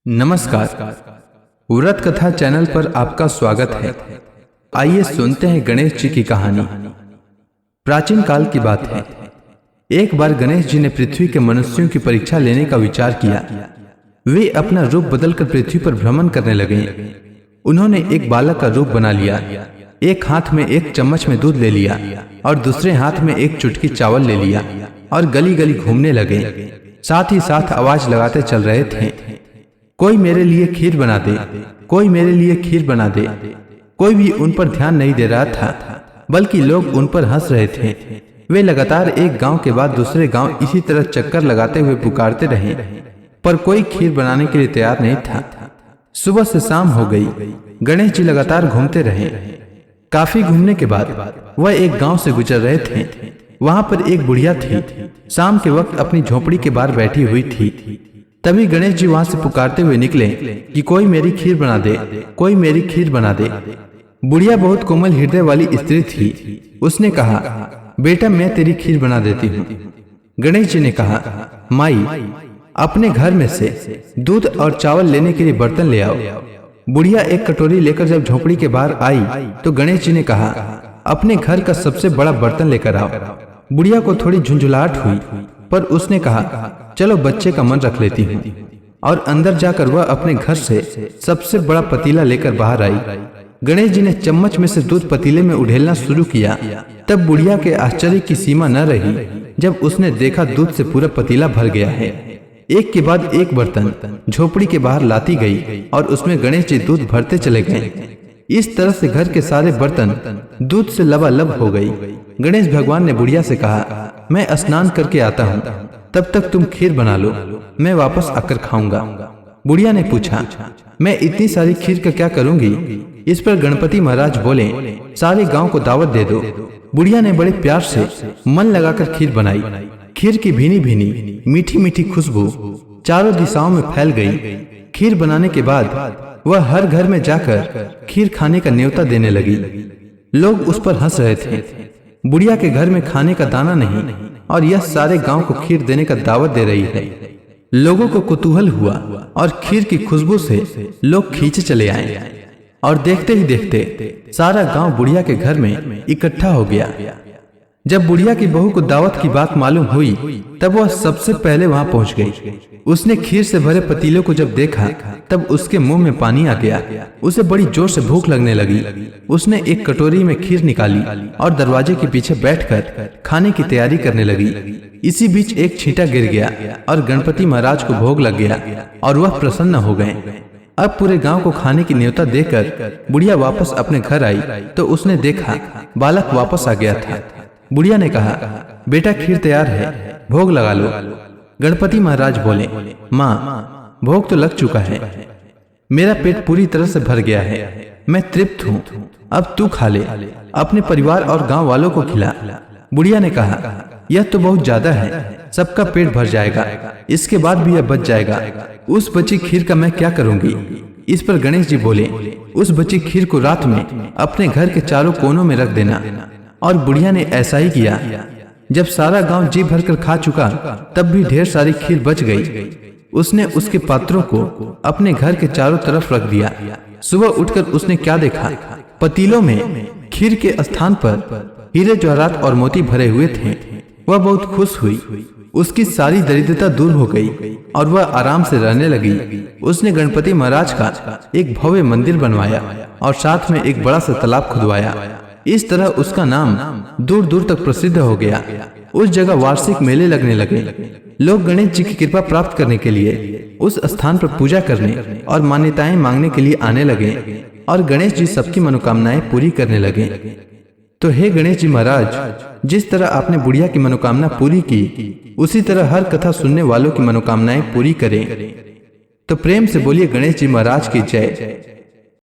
नमस्कार। व्रत कथा चैनल पर आपका स्वागत है। आइए सुनते हैं गणेश जी की कहानी। प्राचीन काल की बात है। एक बार गणेश जी ने पृथ्वी के मनुष्यों की परीक्षा लेने का विचार किया। वे अपना रूप बदलकर पृथ्वी पर भ्रमण करने लगे। उन्होंने एक बालक का रूप बना लिया। एक हाथ में एक चम्मच में दूध ले लिया और दूसरे हाथ में एक चुटकी चावल ले लिया और गली गली घूमने लगे। साथ ही साथ आवाज लगाते चल रहे थे, कोई मेरे लिए खीर बना दे, कोई मेरे लिए खीर बना दे। कोई भी उन पर ध्यान नहीं दे रहा था, बल्कि लोग उन पर हंस रहे थे। वे लगातार एक गांव के बाद दूसरे गांव इसी तरह चक्कर लगाते हुए पुकारते रहे, पर कोई खीर बनाने के लिए तैयार नहीं था। सुबह से शाम हो गई। गणेश जी लगातार घूमते रहे। काफी घूमने के बाद वह एक गांव से गुजर रहे थे। वहां पर एक बुढ़िया थी। शाम के वक्त अपनी झोपड़ी के बाहर बैठी हुई थी। तभी गणेश जी वहां से पुकारते हुए निकले कि कोई मेरी खीर बना दे, कोई मेरी खीर बना दे। बुढ़िया बहुत कोमल हृदय वाली स्त्री थी। उसने कहा, बेटा मैं तेरी खीर बना देती हूँ। गणेश जी ने कहा, माई अपने घर में से दूध और चावल लेने के लिए बर्तन ले आओ। बुढ़िया एक कटोरी लेकर जब झोपड़ी के बाहर आई तो गणेश जी ने कहा, अपने घर का सबसे बड़ा बर्तन लेकर आओ। बुढ़िया को थोड़ी झुंझुलाहट हुई, पर उसने कहा, चलो बच्चे का मन रख लेती हूँ। और अंदर जाकर वह अपने घर से सबसे बड़ा पतीला लेकर बाहर आई। गणेश जी ने चम्मच में से दूध पतीले में उड़ेलना शुरू किया। तब बुढ़िया के आश्चर्य की सीमा न रही जब उसने देखा दूध से पूरा पतीला भर गया है। एक के बाद एक बर्तन झोपड़ी के बाहर लाती गई और उसमें गणेश जी दूध भरते चले गए। इस तरह से घर के सारे बर्तन दूध से लबालब हो गई। गणेश भगवान ने बुढ़िया से कहा, मैं स्नान करके आता हूँ, तब तक तुम खीर बना लो, मैं वापस आकर खाऊंगा। बुढ़िया ने पूछा, मैं इतनी सारी खीर का क्या करूंगी? इस पर गणपति महाराज बोले, सारे गांव को दावत दे दो। बुढ़िया ने बड़े प्यार से मन लगाकर खीर बनाई। खीर की भीनी भीनी मीठी मीठी खुशबू चारों दिशाओं में फैल गई। खीर बनाने के बाद वह हर घर में जाकर खीर खाने का न्योता देने लगी। लोग उस पर हंस रहे थे। बुढ़िया के घर में खाने का दाना नहीं और यह सारे गांव को खीर देने का दावत दे रही है। लोगों को कुतूहल हुआ और खीर की खुशबू से लोग खींचे चले आए और देखते ही देखते सारा गांव बुढ़िया के घर में इकट्ठा हो गया। जब बुढ़िया की बहू को दावत की बात मालूम हुई तब वह सबसे पहले वहां पहुंच गई। उसने खीर से भरे पतीले को जब देखा तब उसके मुंह में पानी आ गया। उसे बड़ी जोर से भूख लगने लगी। उसने एक कटोरी में खीर निकाली और दरवाजे के पीछे बैठकर खाने की तैयारी करने लगी। इसी बीच एक छींटा गिर गया और गणपति महाराज को भोग लग गया और वह प्रसन्न हो गए। अब पूरे गांव को खाने की न्योता देकर बुढ़िया वापस अपने घर आई तो उसने देखा बालक वापस आ गया था। बुढ़िया ने कहा, बेटा खीर तैयार है, भोग लगा लो। गणपति महाराज बोले, माँ भोग तो लग चुका है, मेरा पेट पूरी तरह से भर गया है, मैं तृप्त हूँ, अब तू खा ले, अपने परिवार और गांव वालों को खिला। बुढ़िया ने कहा, यह तो बहुत ज्यादा है, सबका पेट भर जाएगा, इसके बाद भी यह बच जाएगा, उस बची खीर का मैं क्या करूंगी? इस पर गणेश जी बोले, उस बची खीर को रात में अपने घर के चारों कोनों में रख देना। और बुढ़िया ने ऐसा ही किया। जब सारा गांव जी भरकर खा चुका तब भी ढेर सारी खीर बच गई। उसने उसके पात्रों को अपने घर के चारों तरफ रख दिया। सुबह उठकर उसने क्या देखा, पतीलों में खीर के स्थान पर हीरे जवाहरात और मोती भरे हुए थे। वह बहुत खुश हुई। उसकी सारी दरिद्रता दूर हो गई और वह आराम से रहने लगी। उसने गणपति महाराज का एक भव्य मंदिर बनवाया और साथ में एक बड़ा सा तालाब खुदवाया। इस तरह उसका नाम दूर दूर तक प्रसिद्ध हो गया। उस जगह वार्षिक मेले लगने लगे। लोग गणेश जी की कृपा प्राप्त करने के लिए उस स्थान पर पूजा करने और मान्यताएं मांगने के लिए आने लगे और गणेश जी सबकी मनोकामनाएं पूरी करने लगे। तो हे गणेश जी महाराज, जिस तरह आपने बुढ़िया की मनोकामना पूरी की, उसी तरह हर कथा सुनने वालों की मनोकामनाएं पूरी करें। तो प्रेम से बोलिए गणेश जी महाराज की जय।